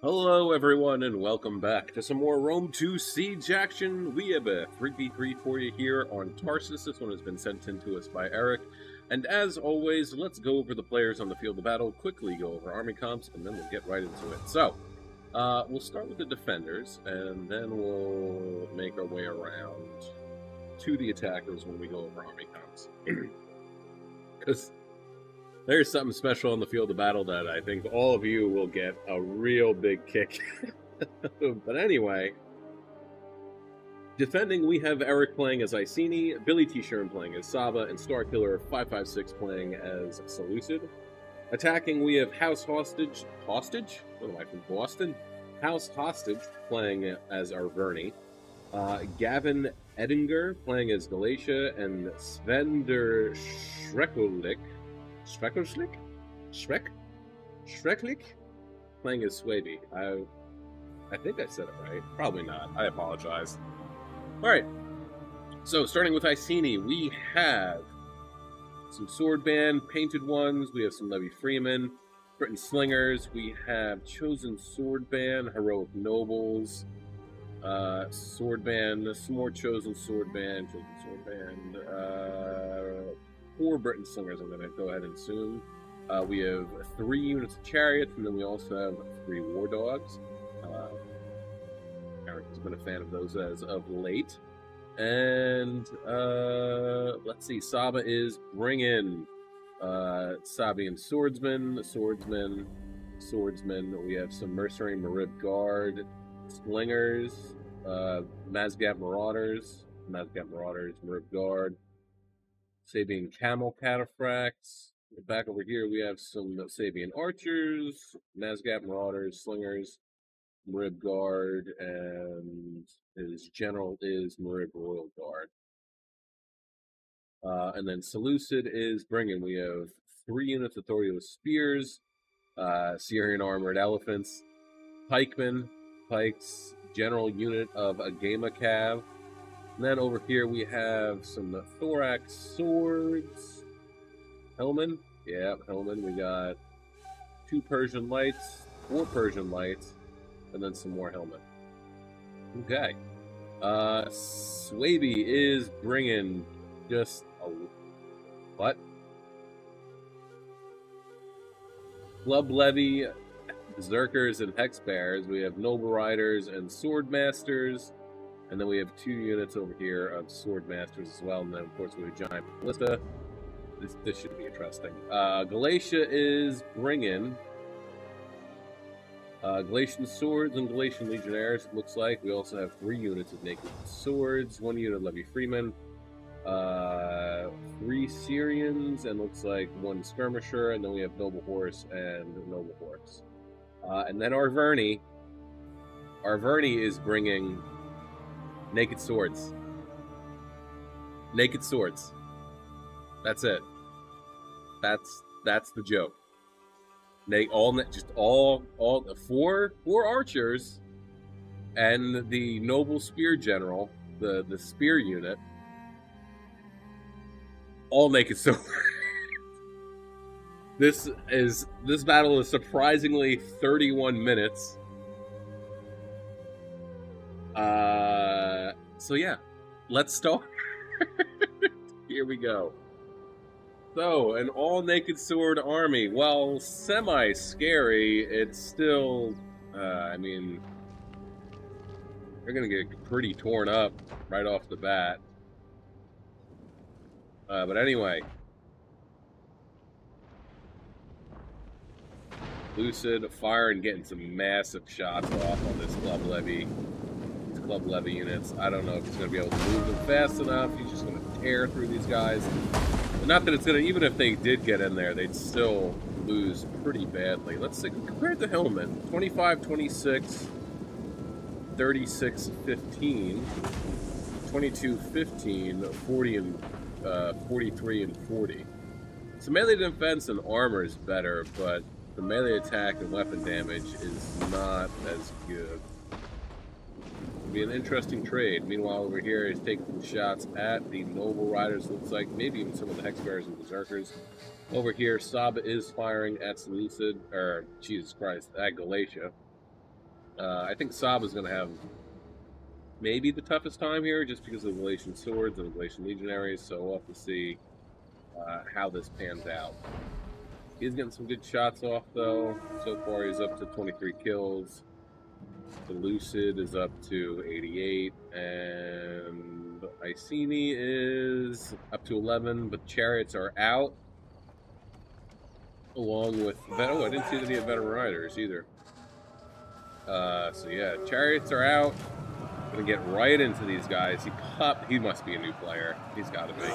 Hello everyone and welcome back to some more Rome 2 Siege action. We have a 3v3 for you here on Tarsus. This one has been sent in to us by Eric. And as always, let's go over the players on the field of battle, quickly go over army comps, and then we'll get right into it. So, we'll start with the defenders, and then we'll make our way around to the attackers when we go over army comps. Because there's something special on the field of battle that I think all of you will get a real big kick. But anyway, defending, we have Eric playing as Iceni, Billy T. Sherm playing as Saba, and Starkiller 556 playing as Seleucid. Attacking, we have House Hostage? Hostage? What am I, from Boston? House Hostage playing as Arverni. Gavin Edinger playing as Galatia, and Svender Shreklik playing as Swaby. I think I said it right. Probably not. I apologize. Alright. So, starting with Iceni, we have some sword band, painted ones. We have some Levy Freeman, Britain Slingers. We have chosen sword band, heroic nobles, sword band, some more chosen sword band, 4 Britain Slingers I'm going to go ahead and assume. We have 3 units of chariots, and then we also have 3 war dogs. Eric has been a fan of those as of late. And let's see, Saba is bringing Sabian swordsmen. We have some mercenary Marib Guard, slingers, Mazgat Marauders, Marib Guard, Sabian Camel Cataphracts. Back over here, we have some Sabian Archers, Mazgat Marauders, Slingers, Marib Guard, and his general is Marib Royal Guard. And then Seleucid is bringing, we have 3 units of Thorios Spears, Syrian Armored Elephants, Pikemen, Pikes, general unit of Agama Cav. And then over here we have some Thorax Swords, Hellman. Yeah, Hellman. We got 2 Persian Lights, 4 Persian Lights, and then some more Hellman. Okay. Swaby is bringing just a... What? Club Levy, Berserkers, and Hex Bears. We have Noble Riders and Sword Masters. And then we have 2 units over here of Sword Masters as well. And then, of course, we have Giant Ballista. This should be interesting. Galatia is bringing Galatian Swords and Galatian Legionnaires, it looks like. We also have 3 units of Naked Swords, 1 unit of Levy Freeman, 3 Syrians, and looks like 1 Skirmisher, and then we have Noble Horse and Noble Horse. And then Arverni is bringing Naked Swords. Naked Swords. That's it. That's the joke. All 4 archers and the noble spear general, the spear unit, all naked swords. This battle is surprisingly 31 minutes. So yeah, let's start. Here we go. So, an all-naked sword army. While semi-scary, it's still, I mean, they're going to get pretty torn up right off the bat. But anyway. Lucid, firing, getting some massive shots off on this Club Levy. These Club Levy units. I don't know if he's going to be able to move them fast enough. He's just going to tear through these guys. Not that it's going to, even if they did get in there, they'd still lose pretty badly. Let's see, compared to Hellman, 25, 26, 36, 15, 22, 15, 40, and 43, and 40. So melee defense and armor is better, but the melee attack and weapon damage is not as good. It'll be an interesting trade. Meanwhile, over here, he's taking some shots at the Noble Riders. Looks like maybe even some of the Hex Bears and Berserkers. Over here, Saba is firing at Seleucid, or Jesus Christ, at Galatia. I think Saab is going to have maybe the toughest time here just because of the Galatian swords and the Galatian legionaries, so we'll have to see how this pans out. He's getting some good shots off, though. So far, he's up to 23 kills. The Lucid is up to 88, and Iceni is up to 11, but Chariots are out, along with... Oh, I didn't see that he had Veteran Riders, either. So yeah, Chariots are out. Gonna get right into these guys. He must be a new player. He's gotta be.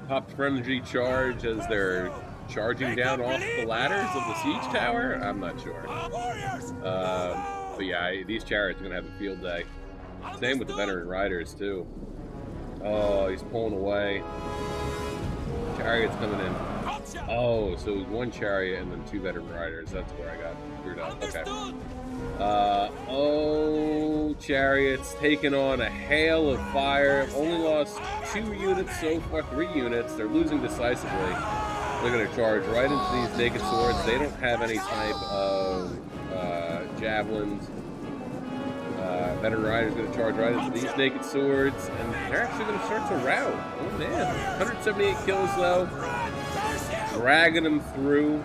Popped Frenzy Charge as they're charging down off the ladders of the siege tower? I'm not sure. But yeah, these Chariots are gonna have a field day. Same with the Veteran Riders, too. Oh, he's pulling away. Chariots coming in. Oh, so it was one Chariot and then 2 Veteran Riders. That's where I got screwed up. Okay. Oh, Chariots taking on a hail of fire. Only lost 2 units so far, 3 units. They're losing decisively. They're going to charge right into these naked swords. They don't have any type of javelins. Veteran Riders going to charge right into these naked swords, and they're actually going to start to rout. Oh man, 178 kills though. Dragging them through,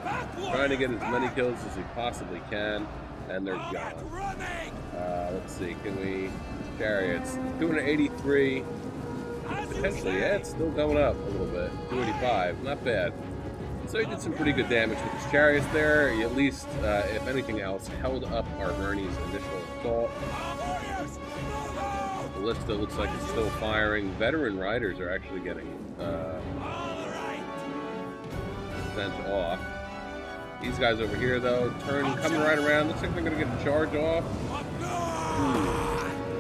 trying to get as many kills as he possibly can, and they're gone. Let's see, can we... Chariots, 283. Potentially, yeah, it's still going up a little bit. 285, not bad. So he did some pretty good damage with his Chariots there. He at least, if anything else, held up Arverni's initial assault. Ballista looks like it's still firing. Veteran Riders are actually getting sent off. These guys over here, though, coming right around. Looks like they're going to get a charge off.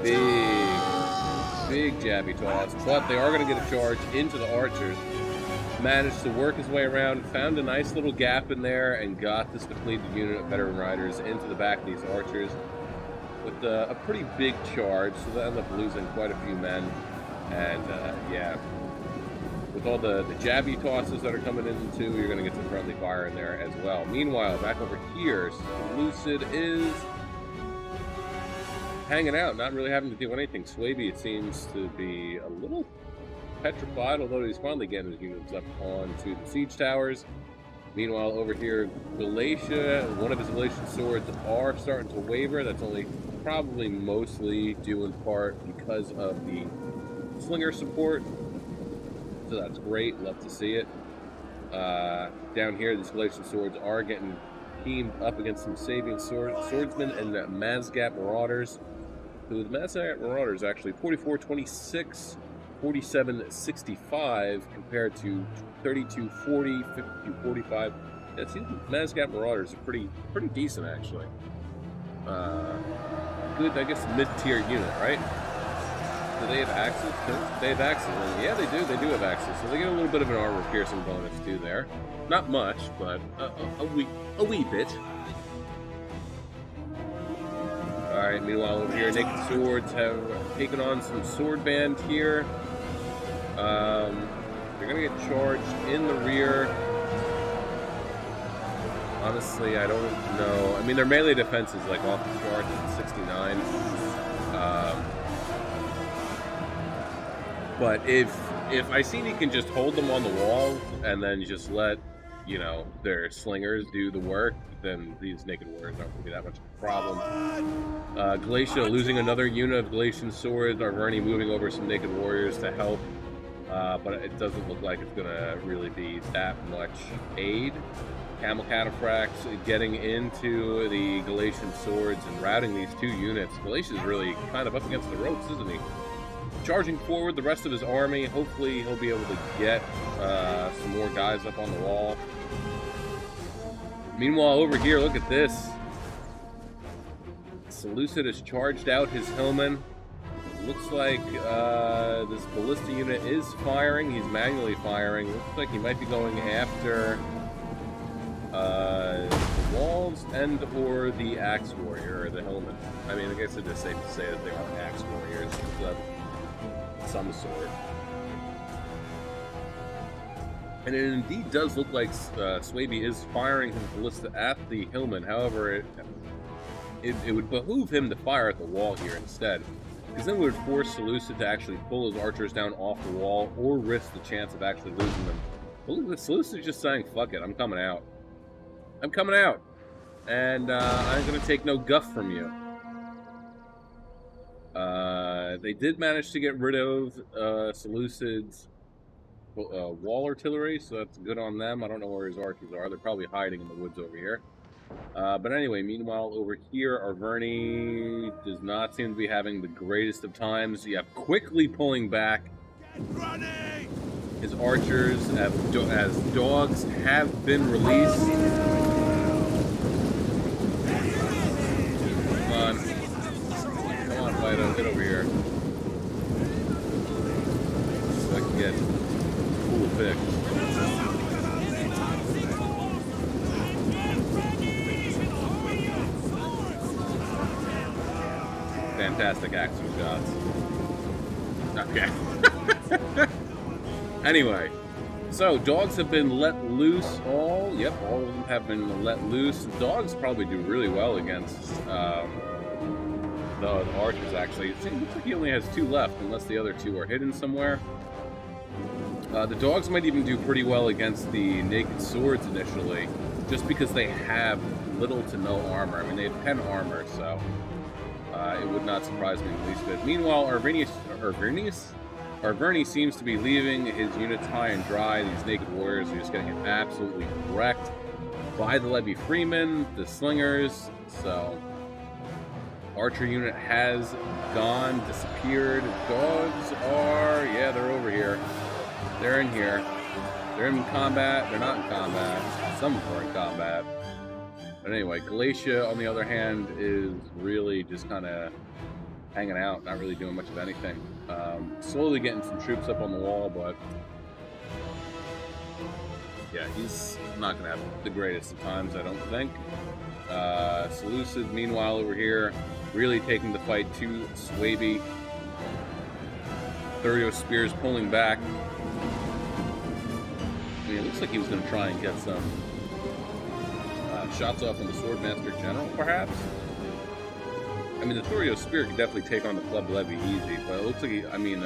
Ooh, big jabby toss. But they are going to get a charge into the archers. Managed to work his way around, found a nice little gap in there, and got this depleted unit of Veteran Riders into the back of these archers with a pretty big charge, so they end up losing quite a few men. And yeah, with all the jabby tosses that are coming in too, you're going to get some friendly fire in there as well. Meanwhile, back over here, Lucid is hanging out, not really having to do anything. Swaby, it seems to be a little petrified, although he's finally getting his units up onto the siege towers. Meanwhile, over here, Galatia, one of his Galatian swords are starting to waver. That's only probably mostly due in part because of the slinger support. So that's great. Love to see it. Down here, these Galatian swords are getting teamed up against some Sabian swordsmen and the Mazgap Marauders. Who the Mazgap Marauders actually 44-26. 47-65 compared to 32-40, 52-45. Yeah, see, Mazgap Marauders are pretty decent actually. Good, I guess, mid-tier unit, right? Do they have axes too? They have axes. Yeah, they do. They do have axes, so they get a little bit of an armor piercing bonus too there. Not much, but a wee bit. Alright, meanwhile over here, Naked Swords have taken on some sword band here. They're gonna get charged in the rear. Honestly, I don't know. I mean, their melee defense is like off the charts at 69. But if Iceni can just hold them on the wall and then just let, you know, their slingers do the work, then these naked warriors aren't going to be that much of a problem. Galatia losing another unit of Galatian swords. Arverni moving over some naked warriors to help. But it doesn't look like it's going to really be that much aid. Camel Cataphracts getting into the Galatian swords and routing these 2 units. Galatia's really kind of up against the ropes, isn't he? Charging forward the rest of his army. Hopefully he'll be able to get some more guys up on the wall. Meanwhile, over here, look at this. Seleucid has charged out his hillman. Looks like this ballista unit is firing. He's manually firing. Looks like he might be going after the walls and or the axe warrior or the hillman. I mean, I guess it is safe to say that they are axe warriors of some sort. And it indeed does look like Swaby is firing his ballista at the Hillman. However, it would behoove him to fire at the wall here instead, because then it would force Seleucid to actually pull his archers down off the wall or risk the chance of actually losing them. But look at Seleucid just saying, fuck it, I'm coming out. I'm coming out. And I'm going to take no guff from you. They did manage to get rid of Seleucid's wall artillery, so that's good on them. I don't know where his archers are. They're probably hiding in the woods over here. But anyway, meanwhile, over here, Arverni does not seem to be having the greatest of times. Yeah, quickly pulling back. His archers, as dogs, have been released. Come on. Come on, Fido, get over here. So I can get cool picks. Fantastic action shots. Okay. Anyway, so dogs have been let loose. All of them have been let loose. Dogs probably do really well against the archers, actually. It looks like he only has 2 left, unless the other 2 are hidden somewhere. The dogs might even do pretty well against the naked swords initially, just because they have little to no armor. I mean, they have 10 armor, so it would not surprise me in the least bit. Meanwhile, Arverni seems to be leaving his units high and dry. These naked warriors are just getting absolutely wrecked by the Levy Freemen, the slingers. So, archer unit has gone, disappeared. Dogs are, yeah, they're over here. They're in here. They're in combat. They're not in combat. Some of them are in combat. But anyway, Galatia, on the other hand, is really just kind of hanging out, not really doing much of anything. Slowly getting some troops up on the wall, but yeah, he's not going to have the greatest of times, I don't think. Seleucid, meanwhile, over here, really taking the fight to Swaby. Thurio Spears pulling back. I mean, it looks like he was going to try and get some shots off on the Swordmaster General, perhaps? I mean, the Thurio Spear could definitely take on the Club Levy easy, but it looks like he, I mean,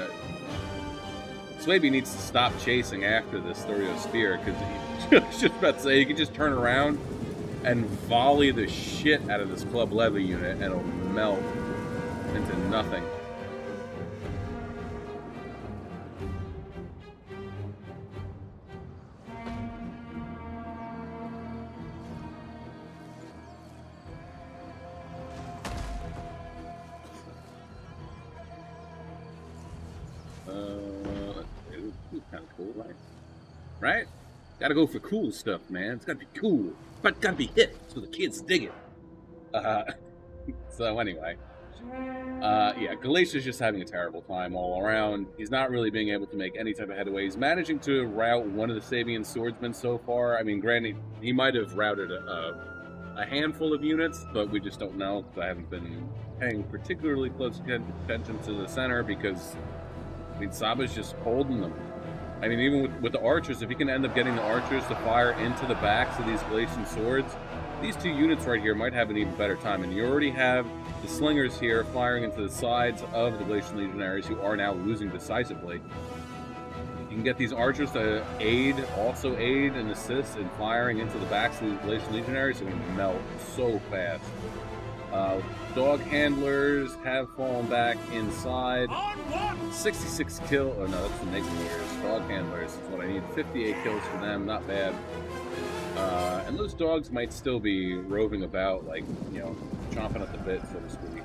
Swaby needs to stop chasing after this Thurio Spear, because I was just about to say, he could just turn around and volley the shit out of this Club Levy unit, and it'll melt into nothing. Kind of cool, right? Gotta go for cool stuff, man. It's gotta be cool, but gotta be hip so the kids dig it. So anyway, yeah, Galatia's just having a terrible time all around. He's not really being able to make any type of headway. He's managing to rout one of the Sabian swordsmen so far. I mean, granted, he might have routed a handful of units, but we just don't know. I haven't been paying particularly close attention to the center because, I mean, Saba's just holding them. I mean, even with the archers, if you can end up getting the archers to fire into the backs of these Galatian swords, these 2 units right here might have an even better time. And you already have the slingers here firing into the sides of the Galatian legionaries, who are now losing decisively. You can get these archers to also aid and assist in firing into the backs of these Galatian legionaries, so they melt so fast. Dog handlers have fallen back inside. 66 kills. Oh no, that's the Negatiers. Dog handlers is what I need. 58 kills for them, not bad. And those dogs might still be roving about, like, you know, chomping at the bit, so to speak.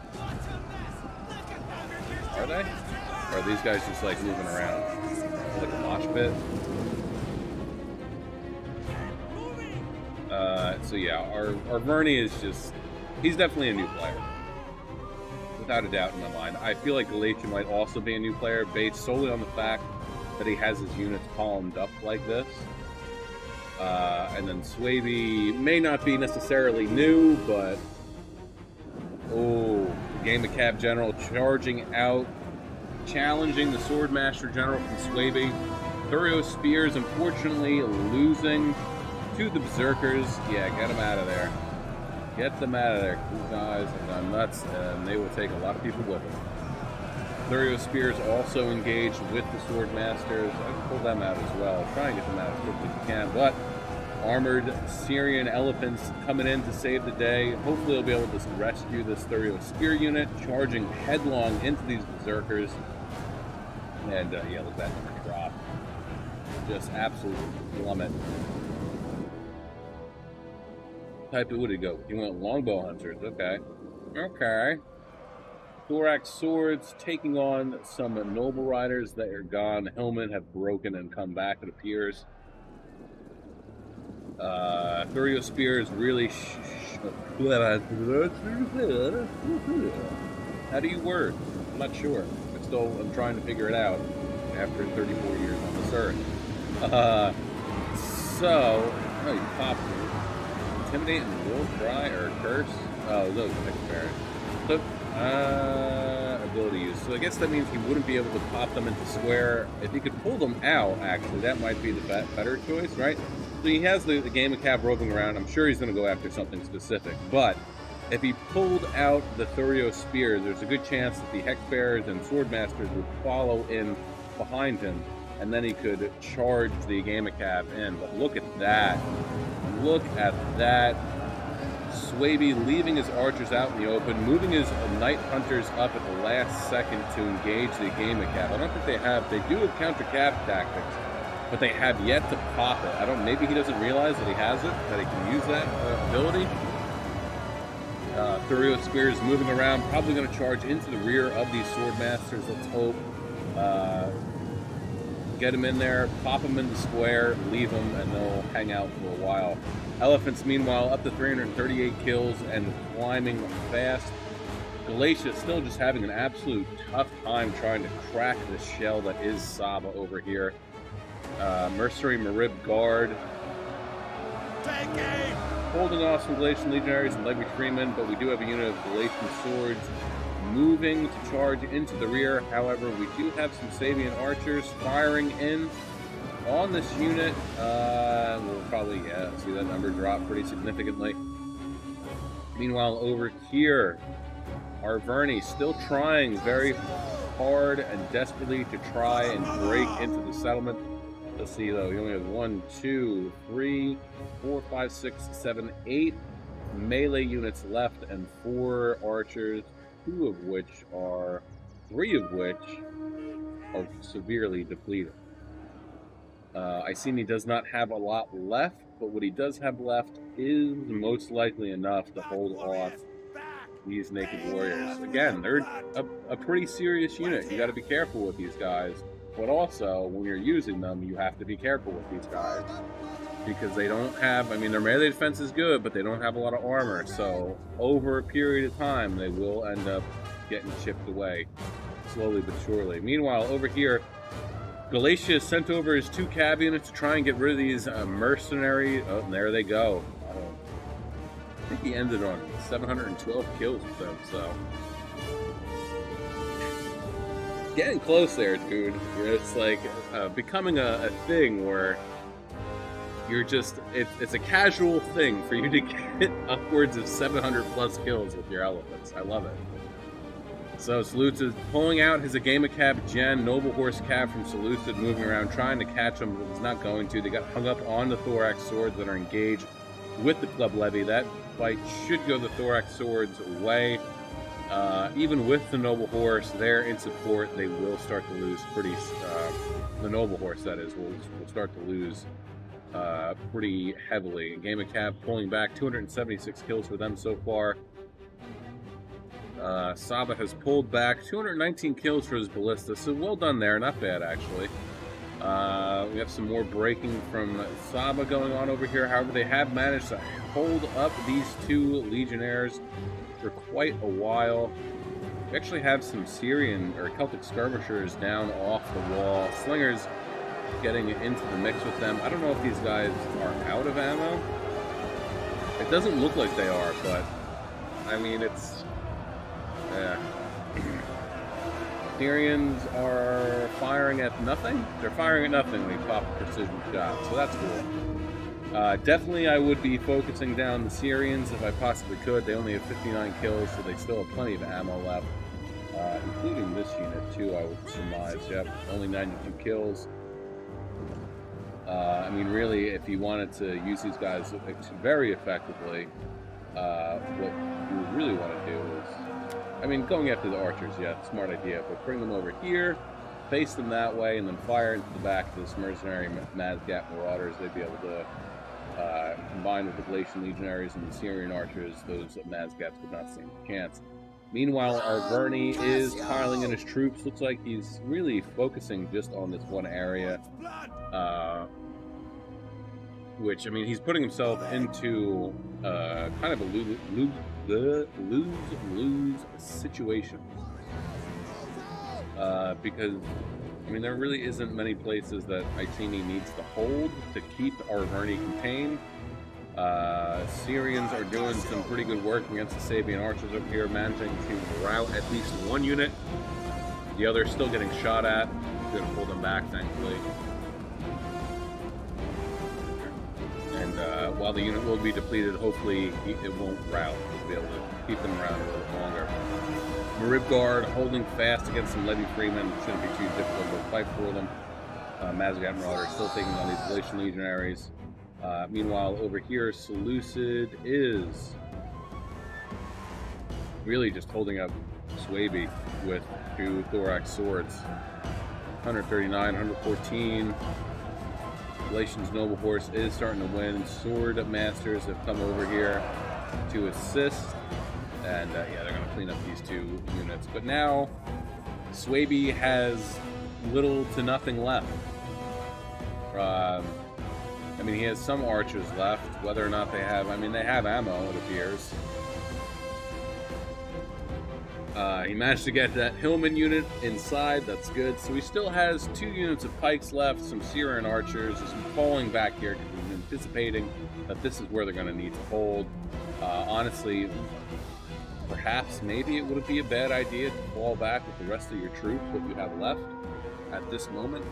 Are they? Or are these guys just, like, moving around? Like a mosh pit? So yeah, our Vernie is just... He's definitely a new player. Without a doubt in my mind. I feel like Galatia might also be a new player, based solely on the fact that he has his units palmed up like this. And then Swaby may not be necessarily new, but... Oh, Game of Cab General charging out, challenging the Swordmaster General from Swaby. Thurio Spears, unfortunately, losing to the Berserkers. Yeah, get them out of there. Get them out of there. These guys have gone nuts, and they will take a lot of people with them. Thurio Spears also engaged with the Sword Masters. I can pull them out as well. Try and get them out as quickly as you can, but armored Syrian elephants coming in to save the day. Hopefully they'll be able to rescue this Thurio Spear unit, charging headlong into these Berserkers. And yeah, look at that number drop. Just absolutely plummet. Type of, what did he go? He went longbow hunters. Okay. Okay. Thorax swords taking on some noble riders that are gone. Helmet have broken and come back, it appears. Thurio Spears really how do you word? I'm not sure. I'm trying to figure it out after 34 years on this earth. Oh, you popped me. Intimidate and Will Cry or Curse? Oh, those are experiment. So, ability use. So I guess that means he wouldn't be able to pop them into square. If he could pull them out, actually, that might be the better choice, right? So he has the Game of Cab roving around. I'm sure he's going to go after something specific. But if he pulled out the Thurio Spears, there's a good chance that the Hexbearers and Swordmasters would follow in behind him, and then he could charge the Game of Cab in. But look at that. Look at that. Swaby leaving his archers out in the open, moving his Night Hunters up at the last second to engage the Game of Cab. I don't think they do have counter-cab tactics, but they have yet to pop it. Maybe he doesn't realize that he has it, that he can use that ability. Thurio Spears moving around, probably going to charge into the rear of these Swordmasters. Let's hope. Get him in there, pop him in the square, leave him, and they'll hang out for a while. Elephants, meanwhile, up to 338 kills and climbing fast. Galatia still just having an absolute tough time trying to crack the shell that is Saba over here. Mercenary Marib Guard holding off some Galatian Legionaries and Legby Freeman, but we do have a unit of Galatian Swords moving to charge into the rear. However, we do have some Sabian archers firing in on this unit. We'll probably see that number drop pretty significantly. Meanwhile, over here, Arverni still trying very hard and desperately to try and break into the settlement. Let's see, though, he only has 1, 2, 3, 4, 5, 6, 7, 8 melee units left and 4 archers, 3 of which are severely depleted. Iceni does not have a lot left, but what he does have left is most likely enough to hold off these Naked Warriors. Again, they're a pretty serious unit. You got to be careful with these guys, but also when you're using them, you have to be careful with these guys because they don't have, their melee defense is good, but they don't have a lot of armor, so over a period of time, they will end up getting chipped away, slowly but surely. Meanwhile, over here, Galatia sent over his 2 cab units to try and get rid of these mercenary. Oh, and there they go. I think he ended on 712 kills with them, so. Getting close there, dude. It's like becoming a thing where you're just, it's a casual thing for you to get upwards of 700 plus kills with your elephants. I love it. So Seleucid pulling out his Agama Cab Gen, Noble Horse Cab from Seleucid, moving around, trying to catch him, but was not going to. They got hung up on the Thorax Swords that are engaged with the Club Levy. That fight should go the Thorax Swords' way. Even with the Noble Horse there in support, they will start to lose pretty... the Noble Horse, that is, will start to lose pretty heavily. Agama Cab pulling back, 276 kills for them so far. Saba has pulled back 219 kills for his ballista, so well done there, not bad actually. We have some more breaking from Saba going on over here. However, they have managed to hold up these 2 legionnaires for quite a while. We actually have some Syrian or Celtic skirmishers down off the wall. Slingers getting into the mix with them. I don't know if these guys are out of ammo. It doesn't look like they are, but it's... yeah. Syrians are firing at nothing. They're firing at nothing when they pop a precision shot, so that's cool. Definitely I would be focusing down the Syrians if I possibly could. They only have 59 kills, so they still have plenty of ammo left. Including this unit too, I would surmise. Yep, only 92 kills. I mean, really, if you wanted to use these guys very effectively, what you would really want to do is, I mean, going after the archers, yeah, smart idea, but bring them over here, face them that way, and then fire into the back of this mercenary Mazgat Marauders. They'd be able to combine with the Galatian Legionaries and the Syrian archers. Those Mazgats would not stand a chance. Meanwhile, Arverni is piling in his troops. Looks like he's really focusing just on this one area. Which, I mean, he's putting himself into kind of a lose-lose situation. Because, I mean, there really isn't many places that Iceni needs to hold to keep Arverni contained. Syrians are doing some pretty good work against the Sabian archers up here, managing to rout at least one unit. The other still getting shot at. Going to pull them back, thankfully. And while the unit will be depleted, hopefully it won't rout. We'll be able to keep them around a little bit longer. Maribgard holding fast against some Levy Freemen. It shouldn't be too difficult to fight for them. Mazgat Marauder still taking on these Galatian Legionaries. Meanwhile, over here, Seleucid is really just holding up Swaby with 2 thorax swords. 139, 114. Galatian's Noble Horse is starting to win. Sword Masters have come over here to assist. And yeah, they're going to clean up these 2 units. But now, Swaby has little to nothing left. I mean, he has some archers left. Whether or not they have, I mean, they have ammo, it appears. He managed to get that Hillman unit inside. That's good. So he still has 2 units of pikes left, some Syrian archers. He's falling back here because he's anticipating that this is where they're going to need to hold. Honestly, perhaps, maybe it wouldn't be a bad idea to fall back with the rest of your troops, what you have left at this moment.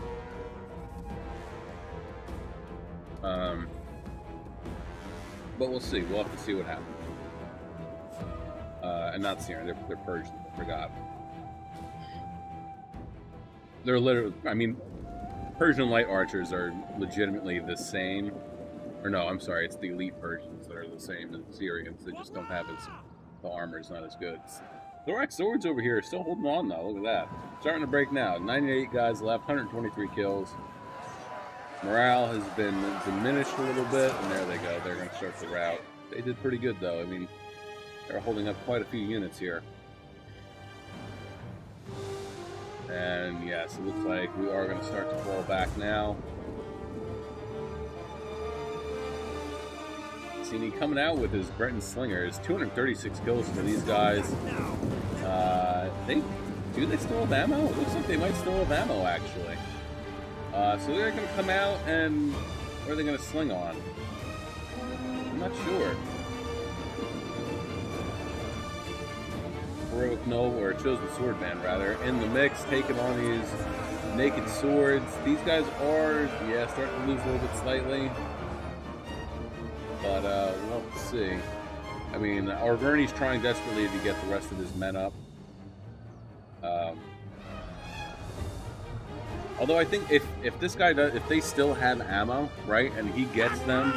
But we'll see. We'll have to see what happens. And not Syrian, they're Persian, I forgot. They're literally, I mean, Persian light archers are legitimately the same. Or no, I'm sorry, it's the elite Persians that are the same as Syrians. They just don't have as, the armor's not as good. Thorax swords over here are still holding on though, look at that. Starting to break now. 98 guys left, 123 kills. Morale has been diminished a little bit, and there they go. They're going to start the rout. They did pretty good, though. I mean, they're holding up quite a few units here. And yes, it looks like we are going to start to fall back now. See, coming out with his Breton Slingers, 236 kills for these guys. Do they still have ammo? It looks like they might still have ammo, actually. So they're going to come out, and what are they going to sling on? I'm not sure. Heroic Noble, or Chosen Swordman, rather, in the mix, taking on these naked swords. These guys are, yeah, starting to lose a little bit slightly. But we'll have to see. I mean, Arverni's trying desperately to get the rest of his men up. Although I think if this guy does, if they still have ammo, right, and he gets them,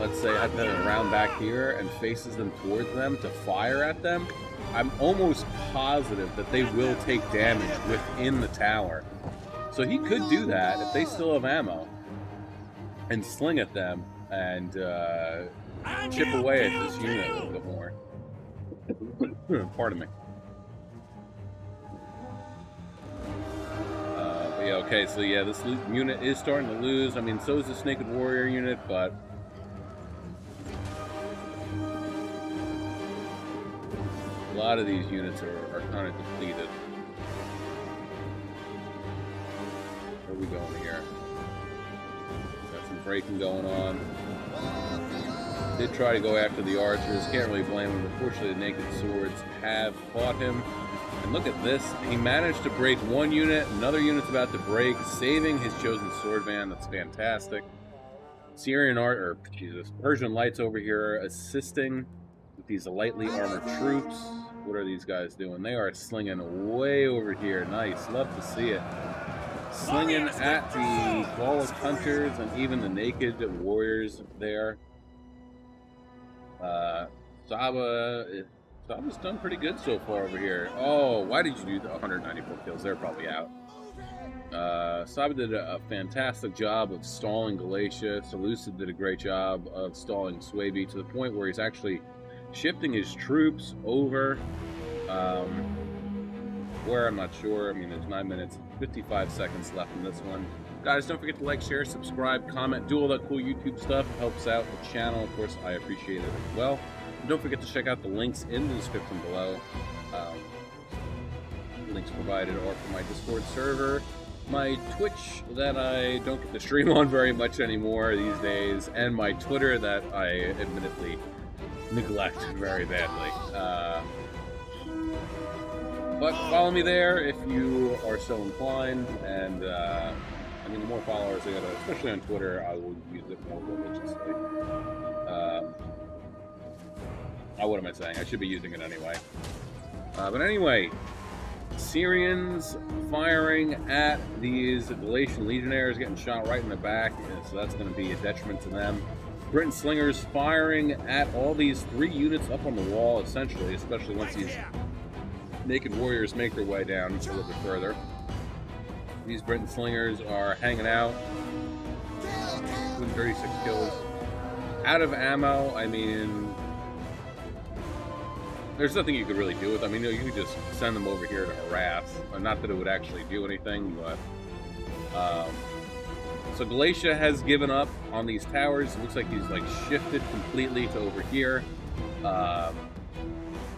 let's say I put it around back here and faces them towards them to fire at them, I'm almost positive that they will take damage within the tower. So he could do that if they still have ammo and sling at them and chip away at this unit a little bit more. Pardon me. Yeah, okay, so yeah, this unit is starting to lose. I mean, so is this Naked Warrior unit, but a lot of these units are kind of depleted. Where are we going here? Got some breaking going on. Did try to go after the archers. Can't really blame him. Unfortunately, the naked swords have caught him. And look at this. He managed to break one unit. Another unit's about to break, saving his chosen swordman. That's fantastic. Persian Lights over here assisting with these lightly armored troops. What are these guys doing? They are slinging way over here. Nice. Love to see it. Slinging at the Gaulish hunters and even the naked warriors there. Saba's done pretty good so far over here. Oh, why did you do the 194 kills? They're probably out. Saba did a fantastic job of stalling Galatia. Seleucid did a great job of stalling Suebi to the point where he's actually shifting his troops over. Where I'm not sure. I mean, there's 9 minutes, 55 seconds left in this one. Guys, don't forget to like, share, subscribe, comment, do all that cool YouTube stuff. It helps out the channel. Of course, I appreciate it as well. And don't forget to check out the links in the description below. Links provided are for my Discord server, my Twitch that I don't get to stream on very much anymore these days, and my Twitter that I admittedly neglect very badly. But follow me there if you are so inclined, and I mean, the more followers I get, especially on Twitter, I will use it more religiously. What am I saying? I should be using it anyway. But anyway, Syrians firing at these Galatian legionnaires, getting shot right in the back, and so that's going to be a detriment to them. Britain slingers firing at all these 3 units up on the wall, essentially, especially once these naked warriors make their way down a little bit further. These Britain slingers are hanging out, doing 36 kills. Out of ammo, I mean, there's nothing you could really do with them. I mean, you could just send them over here to harass. Not that it would actually do anything, but... so Galatia has given up on these towers. It looks like he's, like, shifted completely to over here.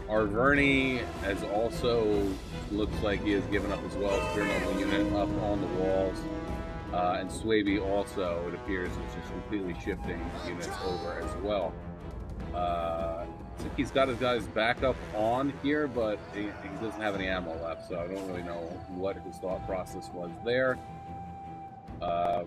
Arverni has also looks like he has given up as well. Spearnoble unit up on the walls. And Suebi also, it appears, is just completely shifting units over as well. Looks like he's got his guys back up on here, but he doesn't have any ammo left, so I don't really know what his thought process was there. I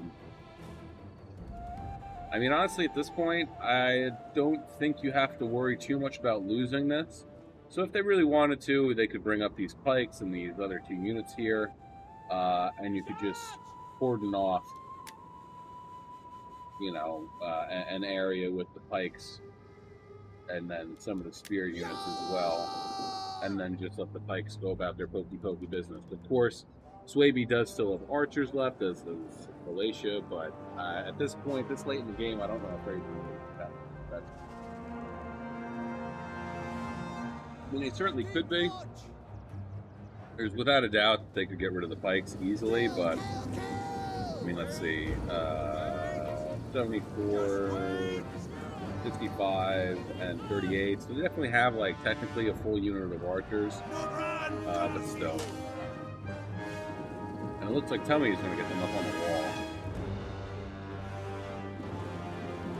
mean, honestly, at this point, I don't think you have to worry too much about losing this. So if they really wanted to, they could bring up these pikes and these other 2 units here, and you could just cordon off, you know, an area with the pikes, and then some of the spear units as well, and then just let the pikes go about their pokey business. Of course, Suebi does still have archers left, as does Galatia, but at this point, this late in the game, I don't know if they're even doing that. I mean, they certainly could be. There's without a doubt that they could get rid of the pikes easily, but I mean, let's see, 74, 65, and 38. So they definitely have, like, technically a full unit of archers, but still. And it looks like Tummy is going to get them up on the wall.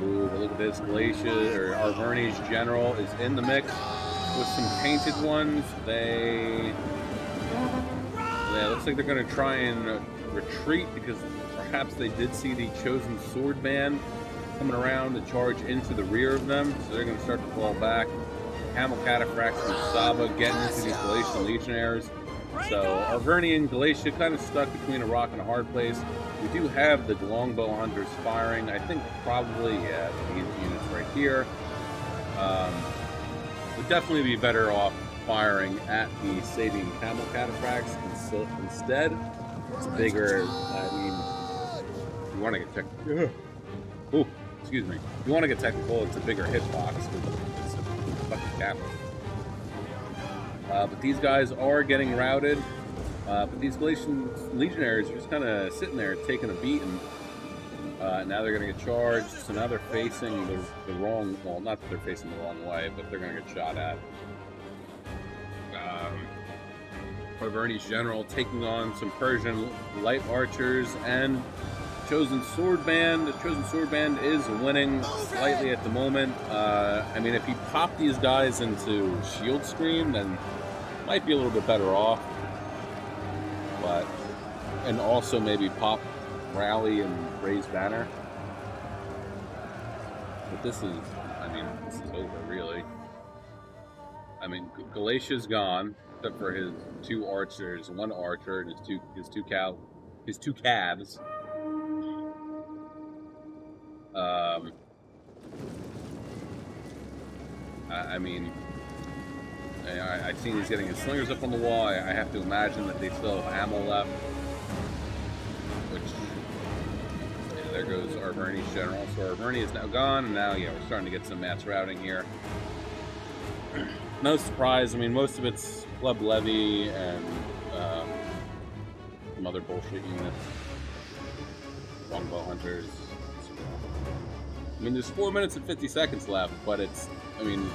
Ooh, but look at this, Galatia, or Arverni's general is in the mix with some painted ones. Yeah, looks like they're going to try and retreat because perhaps they did see the chosen swordman coming around to charge into the rear of them, so they're going to start to fall back. Camel Cataphracts and Saba getting into these Galatian legionnaires. So Arverni and Galatia kind of stuck between a rock and a hard place. We do have the longbow hunters firing. I think probably, yeah, these units right here. Would definitely be better off firing at the Sabian Camel Cataphracts instead. It's bigger. I mean, you want to get technical. Oh, excuse me. If you want to get technical, it's a bigger hitbox because it's a fucking camel. But these guys are getting routed. But these Galatian legionnaires are just kind of sitting there taking a beating. Now they're going to get charged, so now they're facing the wrong, well, not that they're facing the wrong way, but they're going to get shot at. Arverni's general taking on some Persian light archers and Chosen Sword Band. The Chosen Sword Band is winning slightly at the moment. I mean, if he popped these guys into Shield Scream, then might be a little bit better off. But, and also maybe pop Rally and Raise Banner. But this is, I mean, this is over, really. I mean, Galatia's gone, except for his 2 archers, 1 archer, and his two calves. I mean, I've seen he's getting his slingers up on the wall. I have to imagine that they still have ammo left. Which, yeah, there goes Arverni's general. So Arverni is now gone, and now, yeah, we're starting to get some mass routing here. No surprise. I mean, most of it's Club Levy and some other bullshit units. Longbow hunters. I mean, there's 4 minutes and 50 seconds left, but it's, I mean,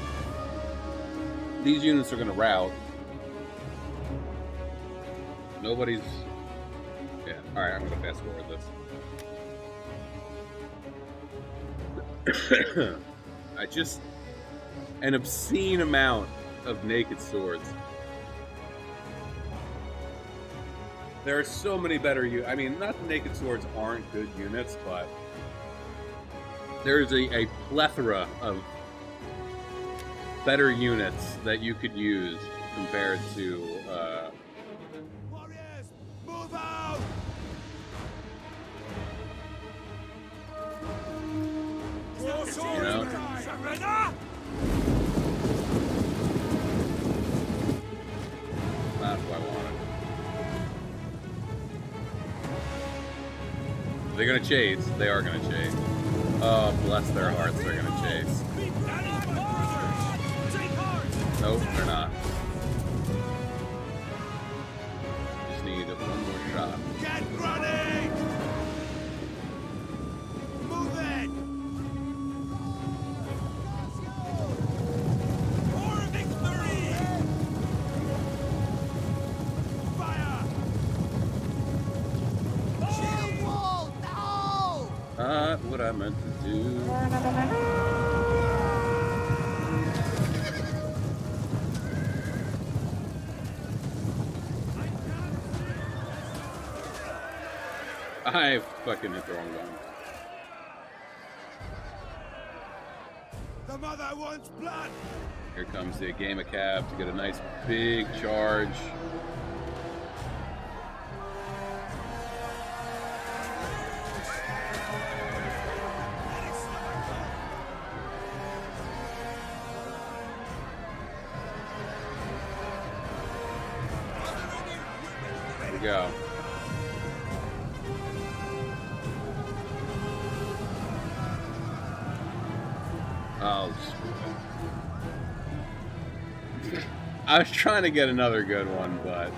these units are going to rout. Nobody's... Yeah, alright, I'm going to fast forward this. I just... An obscene amount of naked swords. There are so many better units. I mean, not that naked swords aren't good units, but there's a plethora of better units that you could use compared to Warriors, move out! you know? That's what I wanted. They're gonna chase. They are gonna chase. Oh, bless their hearts, they're gonna chase. Nope, they're not. Just need one more shot. Get running! Move it! For victory! Fire! Shield wall! No! Not what I meant to do. I fucking hit the wrong one. The mother wants blood! Here comes the game of cab to get a nice big charge. There we go. Oh, I was trying to get another good one, but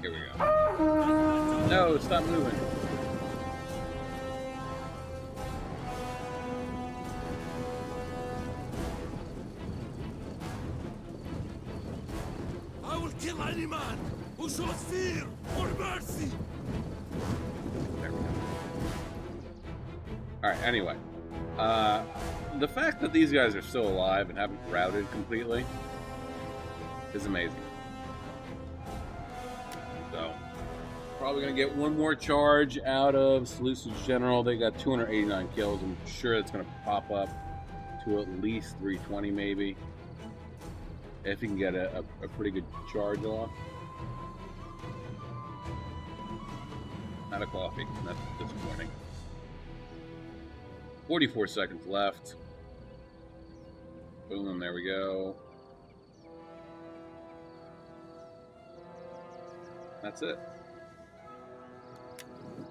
here we go. No, stop moving. I will kill any man who shows fear or mercy! There we go. Alright, anyway. The fact that these guys are still alive and haven't routed completely is amazing. So, probably going to get one more charge out of Seleucus General. They got 289 kills. I'm sure it's going to pop up to at least 320 maybe. If he can get a pretty good charge off. Not a coffee. That's disappointing. 44 seconds left. Boom, there we go. That's it.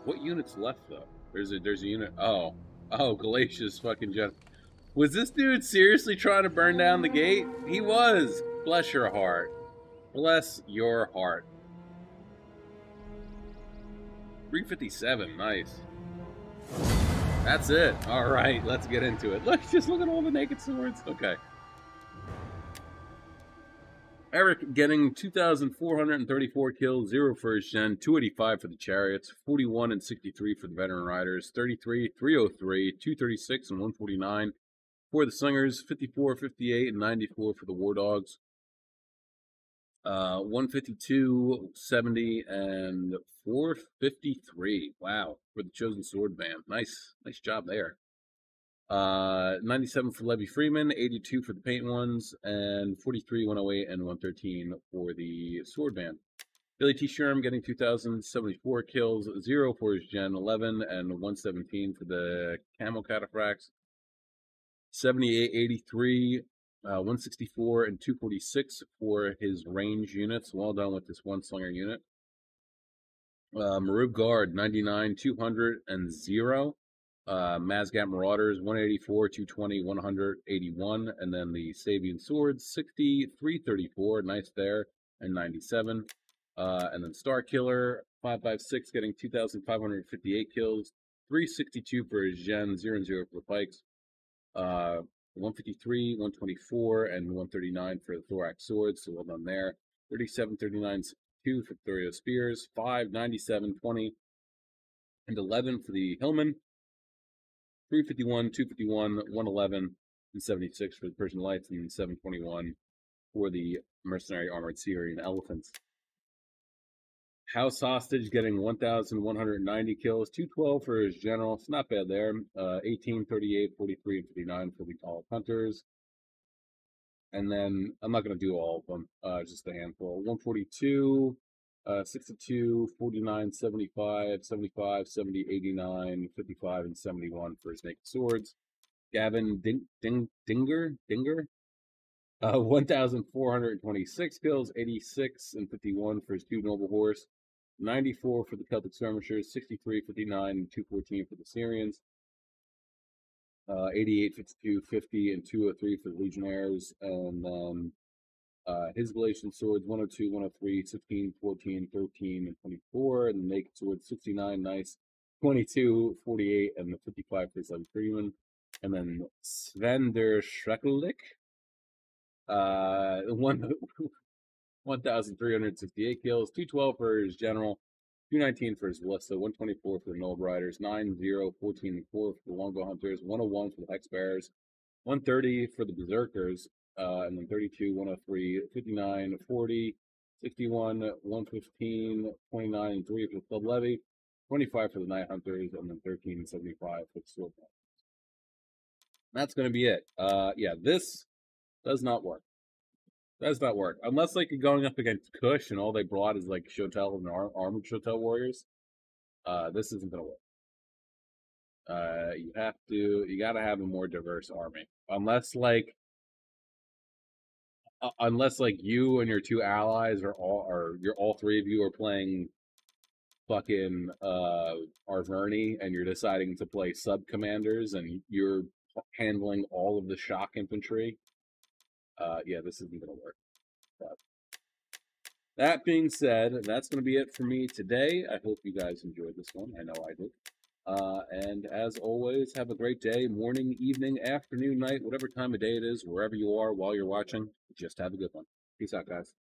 What unit's left though? There's a unit. Oh, Galatia's fucking jet. Was this dude seriously trying to burn down the gate? He was. Bless your heart. Bless your heart. 357, nice. That's it. All right, let's get into it. Just look at all the naked swords. Okay. Eric getting 2,434 kills, 0 for his gen, 285 for the chariots, 41 and 63 for the veteran riders, 33, 303, 236 and 149 for the slingers, 54, 58 and 94 for the war dogs, 152, 70 and 453. Wow, for the chosen sword band. Nice job there. 97 for Levy Freeman, 82 for the paint ones, and 43, 108, and 113 for the sword band. Billy T. Sherm getting 2,074 kills, 0 for his gen, 11, and 117 for the camo cataphracts. 78, 83, 164, and 246 for his range units. Well done with this one slinger unit. Marub Guard, 99, 200, and 0. Mazgat Marauders, 184, 220, 181, and then the Sabian Swords, 60, 334, nice there, and 97. And then Star Killer, 556, getting 2,558 kills, 362 for his gen, 0 and 0 for the pikes, 153, 124, and 139 for the Thorax Swords, so well done there. 37, 39, 62 for the Thorio Spears, 5, 97, 20, and 11 for the Hillman. 351, 251, 111, and 76 for the Persian Lights, and 721 for the Mercenary Armored Syrian Elephants. House Hostage getting 1,190 kills, 212 for his general. It's not bad there. 18, 38, 43, and 59 for the Olive Hunters. And then I'm not going to do all of them, just a handful. 142, 62, 49, 75, 75, 70, 89, 55, and 71 for his naked swords. Gavin Dinger, 1,426 kills, 86 and 51 for his two noble horse, 94 for the Celtic skirmishers, 63, 59, and 214 for the Syrians, 88, 52, 50, and 203 for the Legionnaires, and then his Galatian swords, 102, 103, 16, 14, 13, and 24, and the naked swords, 69, nice, 22, 48, and the 55 for Sven Freeman. And then Sven der Schrecklich, 1,368 kills, 212 for his general, 219 for his Ballista, 124 for the Noble Riders, 9, 0, 14, and 4 for the Longbow Hunters, 101 for the Hex Bearers, 130 for the Berserkers, and then 32, 103, 59, 40, 61, 115, 29, and 3 for the Club Levy, 25 for the Night Hunters, and then 13 and 75 for the Sword Hunters. That's going to be it. Yeah, this does not work. Does not work. Unless, like, you're going up against Kush and all they brought is, like, Shotel and armored Shotel warriors. This isn't going to work. You gotta have a more diverse army. Unless, like, you and your two allies all three of you are playing fucking Arverni and you're deciding to play sub-commanders and you're handling all of the shock infantry. Yeah, this isn't going to work. But that being said, that's going to be it for me today. I hope you guys enjoyed this one. I know I did. And as always, have a great day, morning, evening, afternoon, night, whatever time of day it is, wherever you are while you're watching. Just have a good one. Peace out, guys.